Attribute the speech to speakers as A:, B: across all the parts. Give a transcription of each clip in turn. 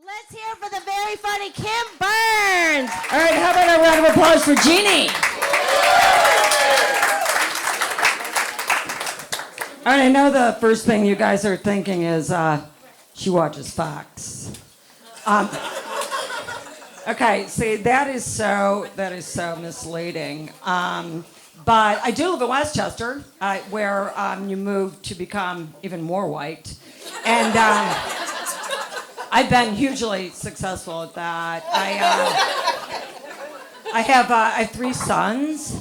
A: Let's hear for the very funny Kim Berns.
B: All right, how about a round of applause for Jeannie? All right, I know the first thing you guys are thinking is she watches Fox. Okay, see, that is so misleading. But I do live in Westchester, where you move to become even more white. And I've been hugely successful at that. I have 3 sons,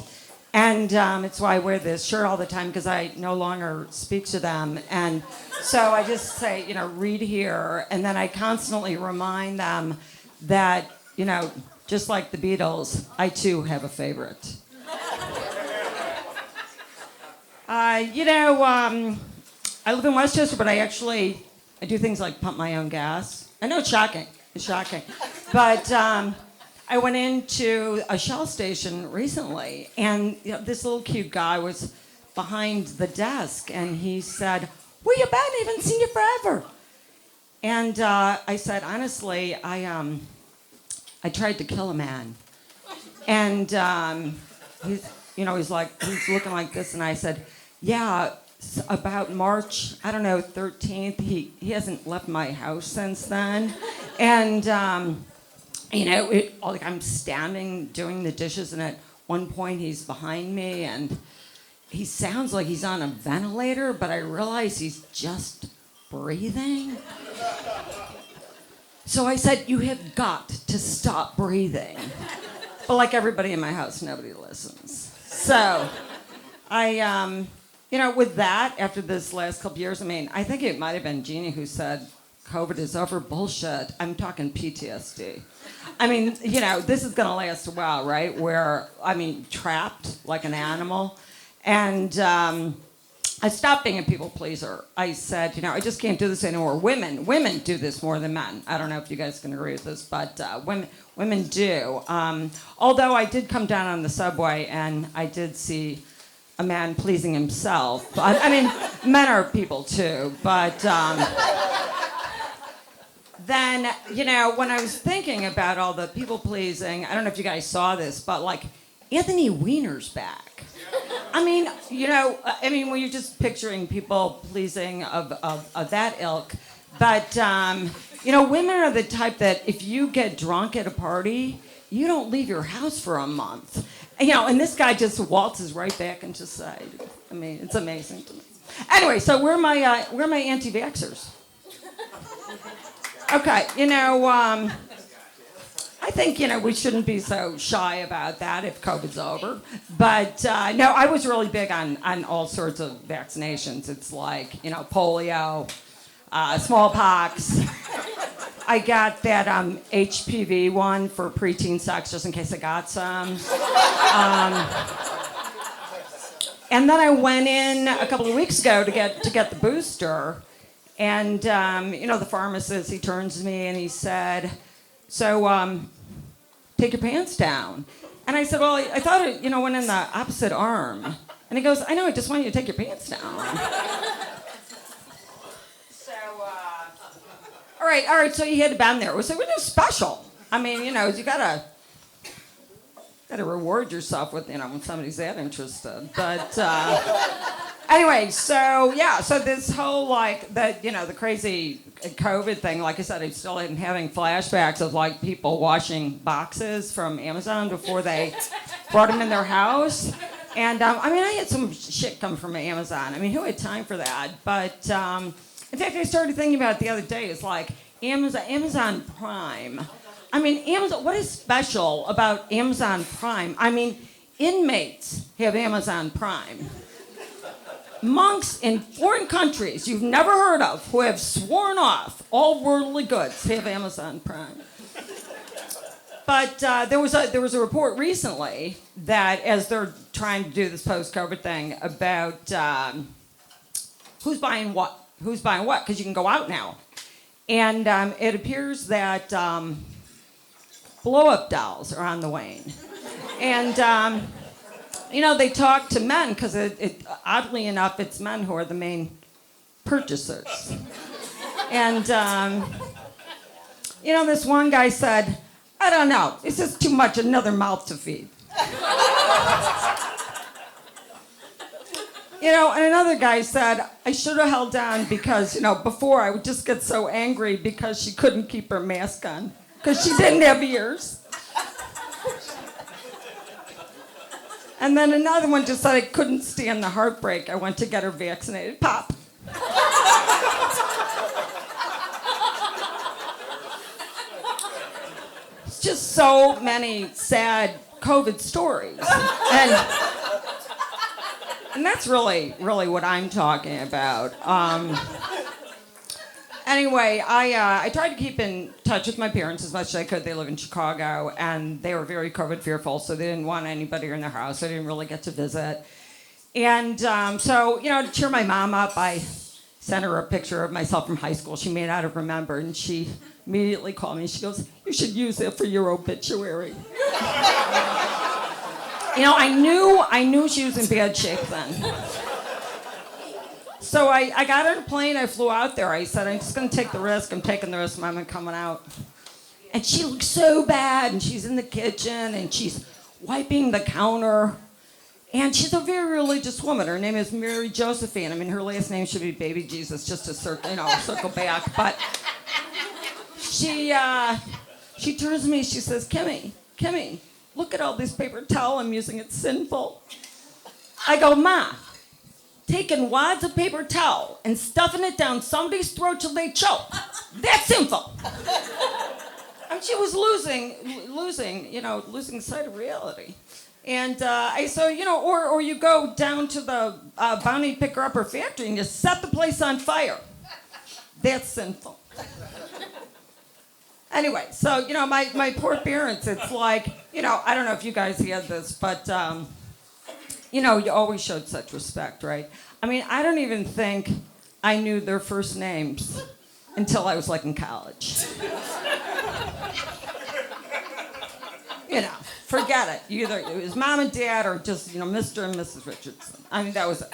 B: and it's why I wear this shirt all the time, because I no longer speak to them. And so I just say, read here, and then I constantly remind them that, just like the Beatles, I too have a favorite. I live in Westchester, but I do things like pump my own gas. I know it's shocking. But I went into a Shell station recently, and this little cute guy was behind the desk, and he said, "Where you been? I haven't seen you forever." And I said, honestly, I tried to kill a man. And he's looking like this, and I said, yeah, about March, 13th, he hasn't left my house since then. And, I'm standing doing the dishes, and at one point he's behind me, and he sounds like he's on a ventilator, but I realize he's just breathing. So I said, you have got to stop breathing. But like everybody in my house, nobody listens. So I, with that, after this last couple years, I think it might have been Jeannie who said, COVID is over. Bullshit. I'm talking PTSD. This is going to last a while, right? Where, trapped like an animal. And I stopped being a people pleaser. I said, I just can't do this anymore. Women do this more than men. I don't know if you guys can agree with this, but women do. Although I did come down on the subway and I did see a man pleasing himself. Men are people too, but then, when I was thinking about all the people pleasing, I don't know if you guys saw this, but Anthony Weiner's back. When you're just picturing people pleasing of that ilk, but women are the type that if you get drunk at a party, you don't leave your house for a month. And this guy just waltzes right back into sight. It's amazing to me. Anyway, so where are my anti-vaxxers? Okay, I think, we shouldn't be so shy about that if COVID's over. But, no, I was really big on all sorts of vaccinations. It's like, polio, smallpox. I got that HPV one for preteen sex, just in case I got some. And then I went in a couple of weeks ago to get the booster. And, the pharmacist, he turns to me and he said, so, take your pants down. And I said, well, I thought it, went in the opposite arm. And he goes, I know, I just want you to take your pants down. So, all right, so you had to bend there. It was no special. You gotta reward yourself with, when somebody's that interested. But, anyway, so this whole the crazy COVID thing, like I said, I still am having flashbacks of people washing boxes from Amazon before they brought them in their house. And I had some shit come from Amazon. Who had time for that? But in fact, I started thinking about it the other day. It's Amazon Prime. Amazon. What is special about Amazon Prime? Inmates have Amazon Prime. Monks in foreign countries you've never heard of who have sworn off all worldly goods have Amazon Prime. But there was a report recently that as they're trying to do this post-COVID thing about who's buying what, because you can go out now. And it appears that blow-up dolls are on the wane. And they talk to men because oddly enough, it's men who are the main purchasers. And This one guy said, I don't know, it's just too much, another mouth to feed. And another guy said, I should have held on because, before I would just get so angry because she couldn't keep her mask on because she didn't have ears. And then another one just said, I couldn't stand the heartbreak. I went to get her vaccinated. Pop. It's just so many sad COVID stories. And that's really what I'm talking about. Anyway, I tried to keep in touch with my parents as much as I could. They live in Chicago, and they were very COVID fearful, so they didn't want anybody in their house. I didn't really get to visit. And so, to cheer my mom up, I sent her a picture of myself from high school. She may not have remembered, and she immediately called me. She goes, you should use it for your obituary. I knew she was in bad shape then. So I got on a plane, I flew out there. I said, I'm just going to take the risk. I'm taking the risk, Mom, I'm coming out. And she looks so bad, and she's in the kitchen, and she's wiping the counter. And she's a very religious woman. Her name is Mary Josephine. Her last name should be Baby Jesus, just to circle back. But she turns to me, she says, Kimmy, look at all this paper towel I'm using, it's sinful. I go, Ma, taking wads of paper towel and stuffing it down somebody's throat till they choke, that's sinful. And she was losing sight of reality. And or you go down to the bounty picker upper factory and you set the place on fire. That's sinful. Anyway, so, my poor parents, it's like, I don't know if you guys had this, but, you always showed such respect, right? I don't even think I knew their first names until I was, in college. Forget it. Either it was Mom and Dad or just, Mr. and Mrs. Richardson. That was it.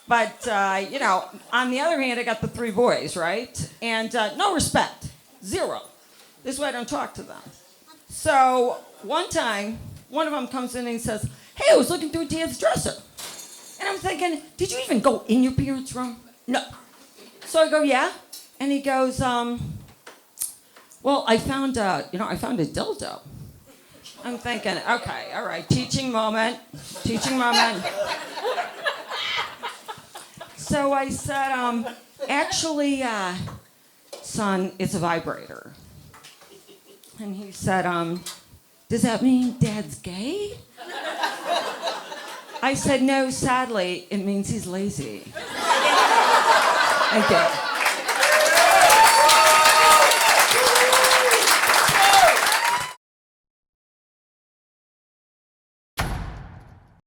B: But, on the other hand, I got the 3 boys, right? And no respect. 0. This is why I don't talk to them. So one time, one of them comes in and he says, hey, I was looking through Dad's dresser. And I'm thinking, did you even go in your parents' room? No. So I go, yeah? And he goes, well, I found a dildo. I'm thinking, okay, all right, teaching moment. So I said, actually, son, it's a vibrator. And he said, does that mean Dad's gay? I said, no, sadly, it means he's lazy. Thank you.